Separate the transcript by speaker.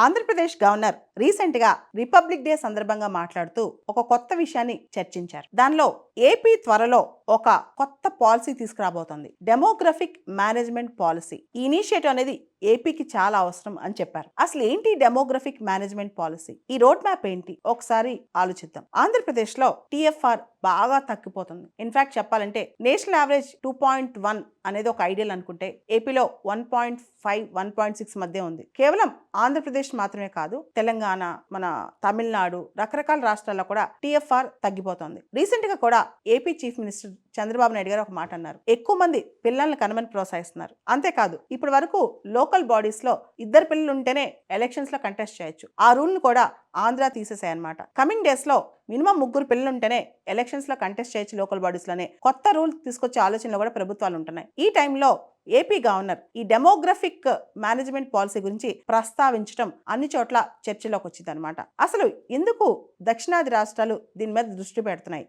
Speaker 1: Andhra Pradesh governor recent గా republic day సందర్భంగా మాట్లాడుతూ ఒక కొత్త విషయాన్ని చర్చించారు. దానిలో ఏపీ త్వరలో ఒక కొత్త పాలసీ తీసుకురాబోతోంది, డెమోగ్రఫిక్ మేనేజ్మెంట్ పాలసీ. ఈ ఇనిషియేటివ్ అనేది ఏపీకి చాలా అవసరం అని చెప్పారు. అసలు ఏంటి డెమోగ్రఫిక్ మేనేజ్మెంట్ పాలసీ, ఈ రోడ్ మ్యాప్ ఏంటి ఒకసారి ఆలోచిద్దాం. ఆంధ్రప్రదేశ్ లో టిఎఫ్ఆర్ బాగా తగ్గిపోతుంది. ఇన్ఫాక్ట్ చెప్పాలంటే నేషనల్ యావరేజ్ 2.1 అనేది ఒక ఐడియల్ అనుకుంటే ఏపీలో 1.5 1.6 మధ్య ఉంది. కేవలం ఆంధ్రప్రదేశ్ మాత్రమే కాదు, తెలంగాణ, మన తమిళనాడు, రకరకాల రాష్ట్రాల్లో కూడా టిఎఫ్ఆర్ తగ్గిపోతుంది. రీసెంట్ గా కూడా AP chief minister Chandrababu Naidu గారు ఒక మాట అన్నారు, ఎక్కువ మంది పిల్లల్ని కనమని ప్రోత్సహిస్తున్నారు. అంతేకాదు ఇప్పటి వరకు లోకల్ బాడీస్ లో 2 పిల్లలు ఉంటేనే ఎలక్షన్స్ లో కంటెస్ట్ చేయొచ్చు. ఆ రూల్ ను కూడా ఆంధ్ర తీసేసాయన్నమాట. కమింగ్ డేస్ లో మినిమం 3 పిల్లలు ఉంటేనే ఎలక్షన్స్ లో కంటెస్ట్ చేయొచ్చు లోకల్ బాడీస్ లోనే. కొత్త రూల్ తీసుకొచ్చే ఆలోచనలు కూడా ప్రభుత్వాలు ఉంటున్నాయి. ఈ టైంలో ఏపీ గవర్నర్ ఈ డెమోగ్రఫిక్ మేనేజ్మెంట్ పాలసీ గురించి ప్రస్తావించడం అన్ని చోట్ల చర్చలోకి వచ్చింది అనమాట. అసలు ఎందుకు దక్షిణాది రాష్ట్రాలు దీని మీద దృష్టి పెడుతున్నాయి,